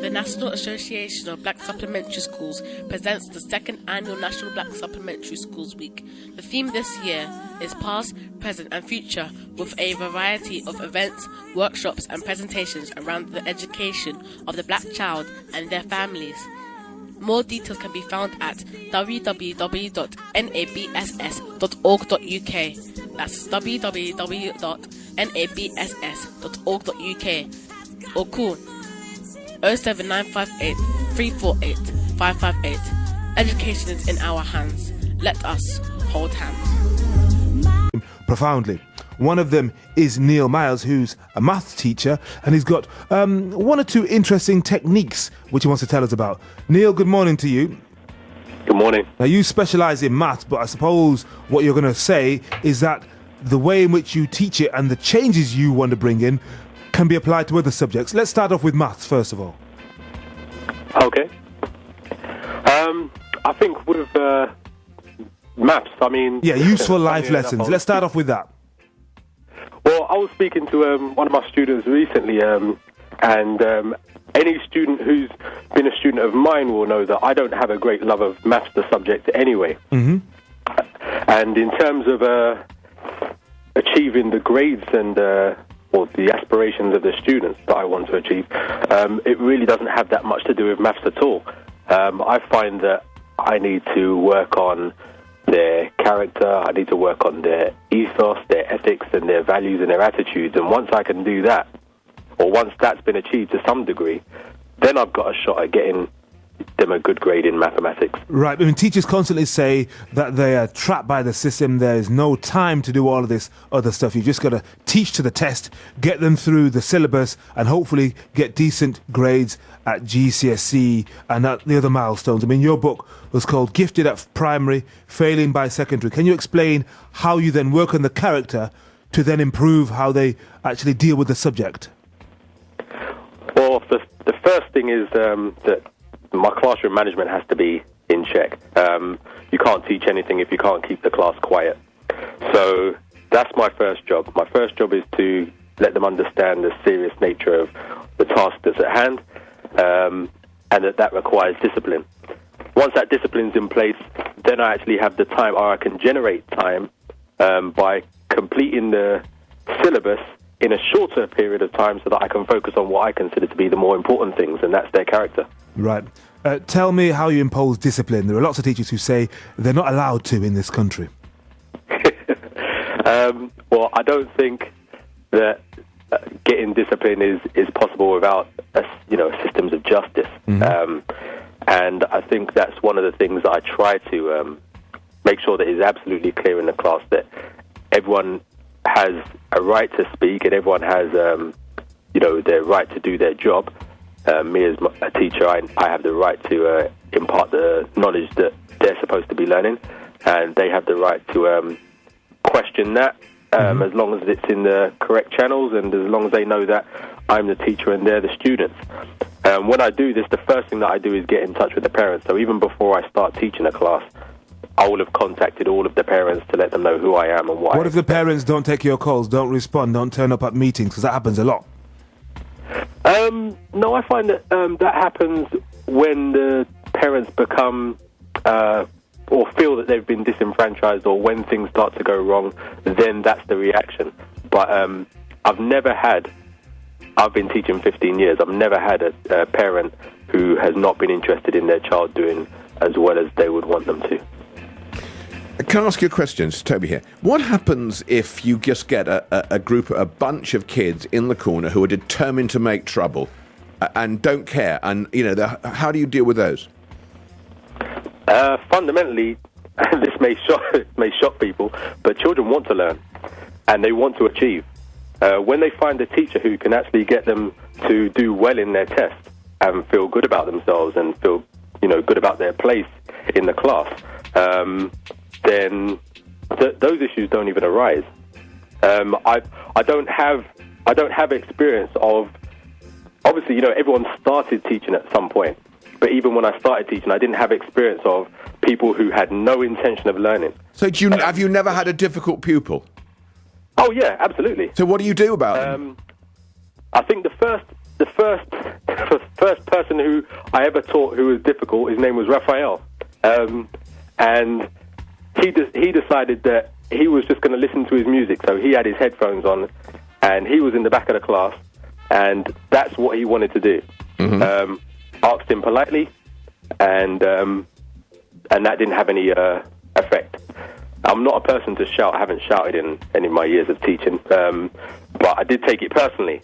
The National Association of Black Supplementary Schools presents the second annual National Black Supplementary Schools Week. The theme this year is Past, Present and Future, with a variety of events, workshops and presentations around the education of the black child and their families. More details can be found at www.nabss.org.uk. That's www.nabss.org.uk or call 07958 348 558. Education is in our hands. Let us hold hands. Profoundly. One of them is Neil Miles, who's a maths teacher, and he's got one or two interesting techniques which he wants to tell us about. Neil, good morning to you. Good morning. Now, you specialise in maths, but I suppose what you're going to say is that the way in which you teach it and the changes you want to bring in can be applied to other subjects. Let's start off with maths, first of all. Okay. I think with maths, I mean... Yeah, useful life lessons. Let's start off with that. Well, I was speaking to one of my students recently, and any student who's been a student of mine will know that I don't have a great love of maths, the subject, anyway. Mm-hmm. And in terms of achieving the grades and or the aspirations of the students that I want to achieve, it really doesn't have that much to do with maths at all. I find that I need to work on their character, I need to work on their ethos, their ethics and their values and their attitudes. And once I can do that, or once that's been achieved to some degree, then I've got a shot at getting them a good grade in mathematics. Right, I mean, teachers constantly say that they are trapped by the system. There's no time to do all of this other stuff. You've just got to teach to the test, get them through the syllabus, and hopefully get decent grades at GCSE and at the other milestones. I mean, your book was called Gifted at Primary, Failing by Secondary. Can you explain how you then work on the character to then improve how they actually deal with the subject? Well, the first thing is that my classroom management has to be in check. You can't teach anything if you can't keep the class quiet. So that's my first job. My first job is to let them understand the serious nature of the task that's at hand, and that requires discipline. Once that discipline's in place, then I actually have the time, or I can generate time by completing the syllabus in a shorter period of time so that I can focus on what I consider to be the more important things, and that's their character. Right. Tell me how you impose discipline. There are lots of teachers who say they're not allowed to in this country. Well, I don't think that getting discipline is possible without systems of justice. Mm-hmm. And I think that's one of the things that I try to make sure that is absolutely clear in the class, that everyone has a right to speak and everyone has their right to do their job. Me as a teacher, I have the right to impart the knowledge that they're supposed to be learning, and they have the right to question that as long as it's in the correct channels and as long as they know that I'm the teacher and they're the students. When I do this, the first thing that I do is get in touch with the parents. So even before I start teaching a class, I will have contacted all of the parents to let them know who I am and why. What if the parents don't take your calls, don't respond, don't turn up at meetings? Because that happens a lot. No, I find that that happens when the parents become or feel that they've been disenfranchised, or when things start to go wrong, then that's the reaction. But I've been teaching 15 years, I've never had a parent who has not been interested in their child doing as well as they would want them to. Can I ask you a question? It's Toby here. What happens if you just get a bunch of kids in the corner who are determined to make trouble and don't care? And, how do you deal with those? Fundamentally, this may shock people, but children want to learn and they want to achieve. When they find a teacher who can actually get them to do well in their test and feel good about themselves and feel good about their place in the class, then those issues don't even arise. I don't have experience of, obviously, everyone started teaching at some point, but even when I started teaching, I didn't have experience of people who had no intention of learning. So have you never had a difficult pupil? Oh yeah, absolutely. So what do you do about them? I think the first first person who I ever taught who was difficult, his name was Raphael. And he decided that he was just going to listen to his music. So he had his headphones on, and he was in the back of the class, and that's what he wanted to do. Mm-hmm. Asked him politely, and that didn't have any effect. I'm not a person to shout. I haven't shouted in any of my years of teaching, but I did take it personally.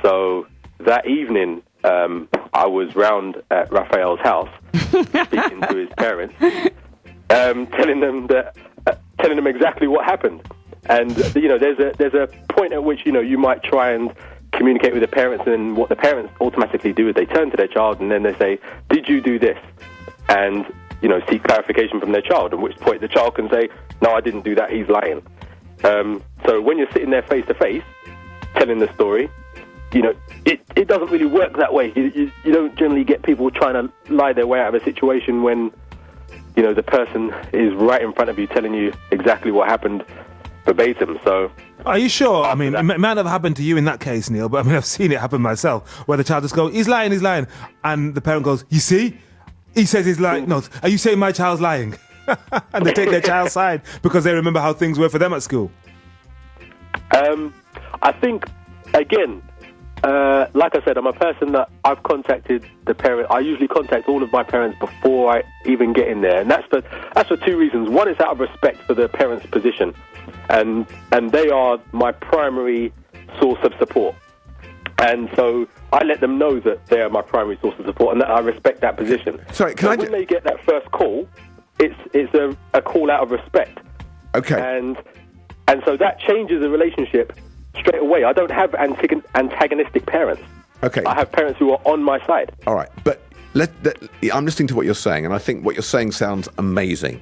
So that evening, I was round at Raphael's house, speaking to his parents, telling them exactly what happened. And there's a point at which you might try and communicate with the parents, and what the parents automatically do is they turn to their child and then they say, "Did you do this?" And seek clarification from their child. At which point the child can say, "No, I didn't do that. He's lying." So when you're sitting there face to face, telling the story, it doesn't really work that way. You don't generally get people trying to lie their way out of a situation when, the person is right in front of you telling you exactly what happened verbatim. So, are you sure? I mean, it might have happened to you in that case, Neil, but I mean, I've seen it happen myself, where the child just goes, he's lying, and the parent goes, "You see? He says he's lying." "No, are you saying my child's lying?" And they take their child's side because they remember how things were for them at school. I think, again, like I said, I'm a person that I've contacted the parent. I usually contact all of my parents before I even get in there, and that's for two reasons. One is out of respect for the parents' position, and they are my primary source of support. And so I let them know that they are my primary source of support and that I respect that position. Sorry, when they get that first call, it's a call out of respect. Okay. And so that changes the relationship straight away. I don't have antagonistic parents. Okay. I have parents who are on my side. All right, but I'm listening to what you're saying, and I think what you're saying sounds amazing.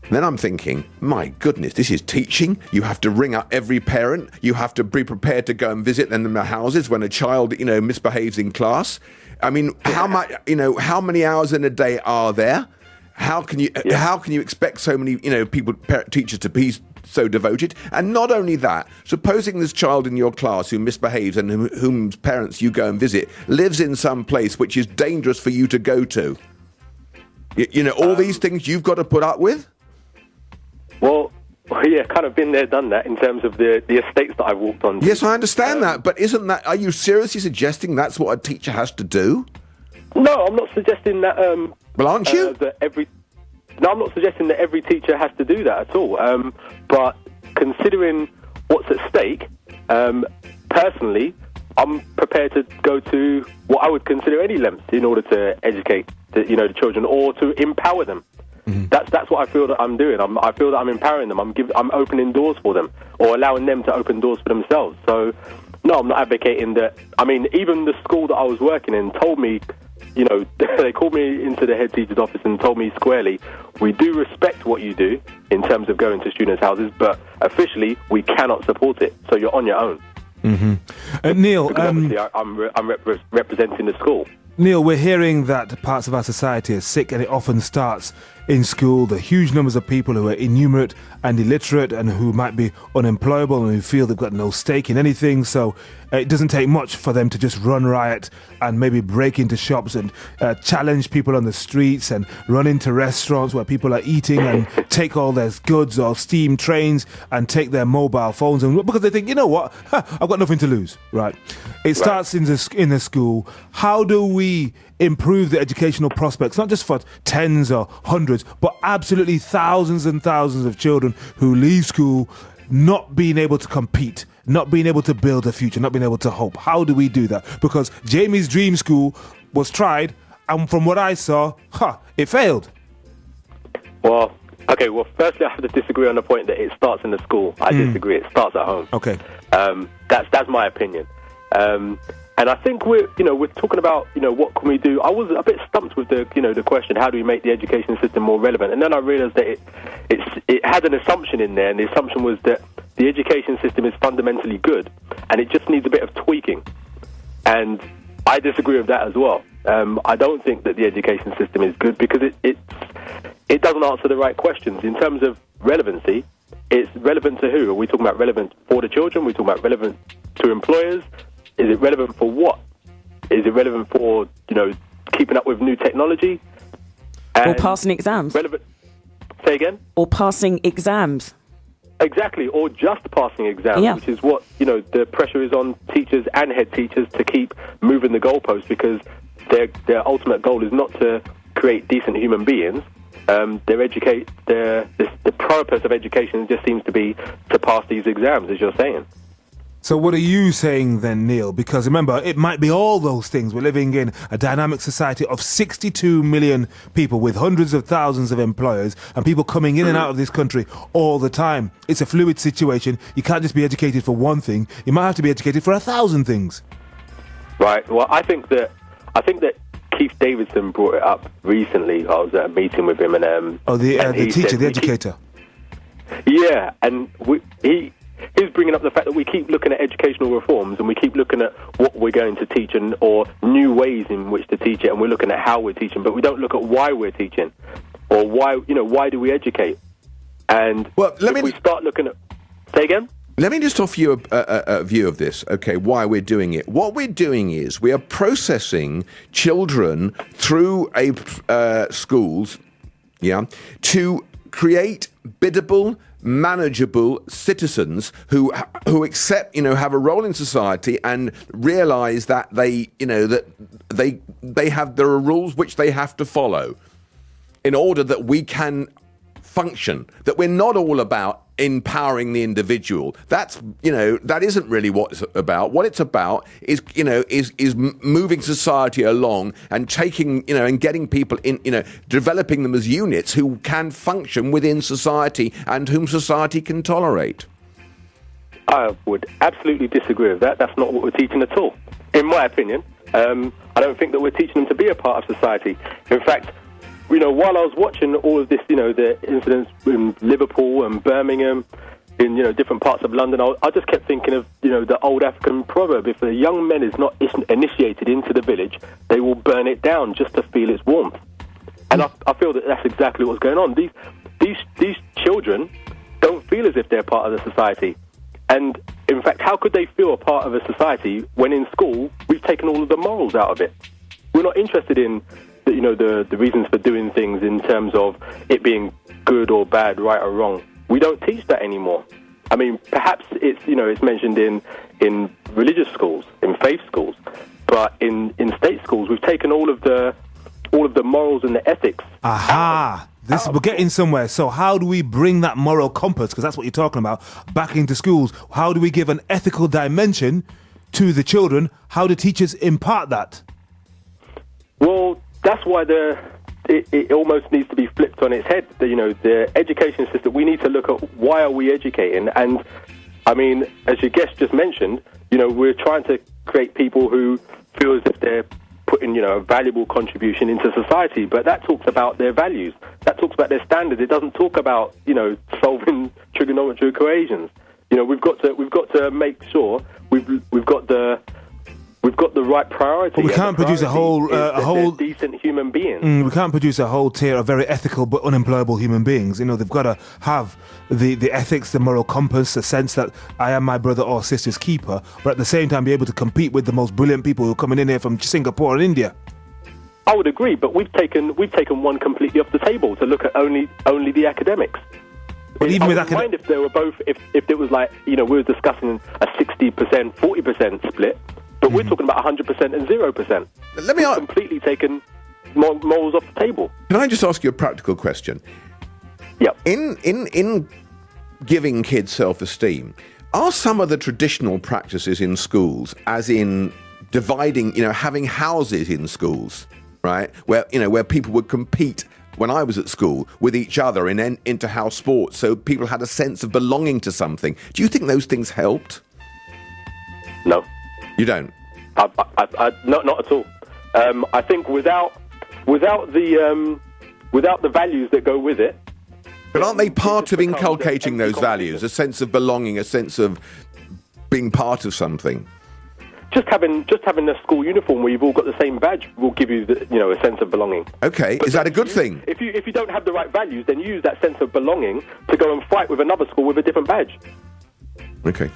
Then I'm thinking, my goodness, this is teaching. You have to ring up every parent. You have to be prepared to go and visit them in their houses when a child, misbehaves in class. I mean, how many hours in a day are there? How can you expect so many, teachers to be so devoted? And not only that, supposing this child in your class who misbehaves and whose parents you go and visit lives in some place which is dangerous for you to go to. All these things you've got to put up with? Well, yeah, kind of been there, done that in terms of the estates that I've walked on. Yes, I understand that, but are you seriously suggesting that's what a teacher has to do? No, I'm not suggesting that. Well, aren't you? No, I'm not suggesting that every teacher has to do that at all. But considering what's at stake, personally, I'm prepared to go to what I would consider any lengths in order to educate the children or to empower them. Mm-hmm. That's what I feel that I'm doing. I feel that I'm empowering them. I'm opening doors for them or allowing them to open doors for themselves. So, no, I'm not advocating that. I mean, even the school that I was working in told me, they called me into the head teacher's office and told me squarely, we do respect what you do in terms of going to students' houses, but officially we cannot support it. So you're on your own. Mm-hmm. Neil, obviously I'm representing the school. Neil, we're hearing that parts of our society are sick, and it often starts in school. The huge numbers of people who are innumerate and illiterate and who might be unemployable and who feel they've got no stake in anything. So it doesn't take much for them to just run riot and maybe break into shops and challenge people on the streets and run into restaurants where people are eating and take all their goods, or steam trains and take their mobile phones, and because they think, I've got nothing to lose, right? It starts in the school. How do we improve the educational prospects, not just for tens or hundreds, but absolutely thousands and thousands of children who leave school not being able to compete, not being able to build a future, not being able to hope? How do we do that? Because Jamie's dream school was tried, and from what I saw, it failed. Well, firstly, I have to disagree on the point that it starts in the school. I disagree. It starts at home. Okay. That's my opinion. And I think we're talking about, what can we do? I was a bit stumped with the question, how do we make the education system more relevant? And then I realised that it had an assumption in there, and the assumption was that the education system is fundamentally good, and it just needs a bit of tweaking. And I disagree with that as well. I don't think that the education system is good because it doesn't answer the right questions. In terms of relevancy, it's relevant to who? Are we talking about relevant for the children? Are we talking about relevant to employers? Is it relevant for what? Is it relevant for, keeping up with new technology? Or passing exams. Relevant. Say again? Or passing exams. Exactly, or just passing exams, which is what, the pressure is on teachers and head teachers to keep moving the goalposts, because their ultimate goal is not to create decent human beings. The purpose of education just seems to be to pass these exams, as you're saying. So what are you saying then, Neil? Because remember, it might be all those things. We're living in a dynamic society of 62 million people with hundreds of thousands of employers and people coming in and out of this country all the time. It's a fluid situation. You can't just be educated for one thing. You might have to be educated for 1,000 things. Right. Well, I think that Keith Davidson brought it up recently. I was at a meeting with him, and the teacher, the educator. Yeah, and he's bringing up the fact that we keep looking at educational reforms and we keep looking at what we're going to teach or new ways in which to teach it, and we're looking at how we're teaching, but we don't look at why we're teaching or why do we educate. And we start looking at... Say again? Let me just offer you a view of this, okay, why we're doing it. What we're doing is we are processing children through schools, to create biddable, manageable citizens who accept, have a role in society and realize that there are rules which they have to follow in order that we can function, that we're not all about empowering the individual. That isn't really what it's about. What it's about is moving society along and taking, and getting people in, developing them as units who can function within society and whom society can tolerate. I would absolutely disagree with that. That's not what we're teaching at all, in my opinion. I don't think that we're teaching them to be a part of society. In fact, while I was watching all of this, the incidents in Liverpool and Birmingham, in, different parts of London, I just kept thinking of, the old African proverb: if a young man is not initiated into the village, they will burn it down just to feel its warmth. And I feel that that's exactly what's going on. These children don't feel as if they're part of the society. And, in fact, how could they feel a part of a society when in school we've taken all of the morals out of it? We're not interested in the reasons for doing things in terms of it being good or bad, right or wrong. We don't teach that anymore. I mean, perhaps it's mentioned in religious schools, in faith schools, but in state schools we've taken all of the morals and the ethics. We're getting somewhere. So how do we bring that moral compass, because that's what you're talking about, back into schools? How do we give an ethical dimension to the children? How do teachers impart that? Well, that's why it almost needs to be flipped on its head. The education system, we need to look at why are we educating. And, I mean, as your guest just mentioned, we're trying to create people who feel as if they're putting, a valuable contribution into society. But that talks about their values. That talks about their standards. It doesn't talk about, solving trigonometric equations. We've got to make sure we've got the right priority. But we can't produce a whole decent human being. We can't produce a whole tier of very ethical but unemployable human beings. They've got to have the ethics, the moral compass, the sense that I am my brother or sister's keeper, but at the same time be able to compete with the most brilliant people who are coming in here from Singapore and India. I would agree, but we've taken one completely off the table to look at only the academics. But even with mind if they were both, if it was like, we were discussing a 60%, 40% split. But we're talking about 100% and 0%. We've completely taken morals off the table. Can I just ask you a practical question? Yeah. In giving kids self-esteem, are some of the traditional practices in schools, as in dividing, having houses in schools, right, where people would compete, when I was at school, with each other in inter-house sports, so people had a sense of belonging to something. Do you think those things helped? No. You don't? Not at all. I think without the values that go with it. But aren't they part of inculcating those values? A sense of belonging, a sense of being part of something. Just having a school uniform where you've all got the same badge will give you a sense of belonging. Okay, is that a good thing? If you don't have the right values, then use that sense of belonging to go and fight with another school with a different badge. Okay.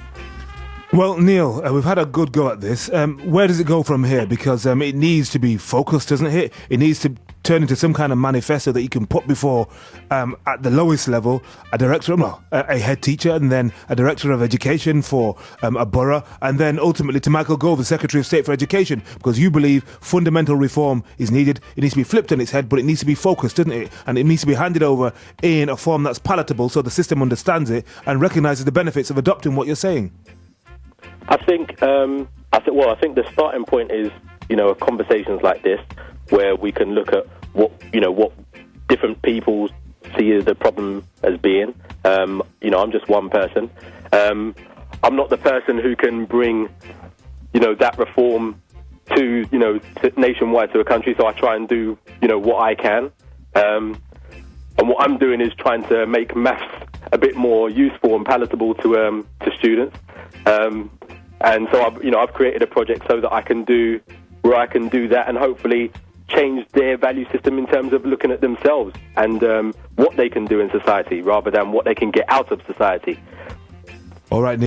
Well, Neil, we've had a good go at this. Where does it go from here? Because it needs to be focused, doesn't it? It needs to turn into some kind of manifesto that you can put before, at the lowest level, a head teacher, and then a director of education for a borough, and then ultimately to Michael Gove, the Secretary of State for Education, because you believe fundamental reform is needed. It needs to be flipped on its head, but it needs to be focused, doesn't it? And it needs to be handed over in a form that's palatable so the system understands it and recognises the benefits of adopting what you're saying. I think the starting point is, conversations like this where we can look at what different people see the problem as being. I'm just one person. I'm not the person who can bring, that reform to nationwide to a country. So I try and do, what I can. And what I'm doing is trying to make maths a bit more useful and palatable to students. And so I've created a project so that I can do that and hopefully change their value system in terms of looking at themselves and what they can do in society rather than what they can get out of society. All right, Neil.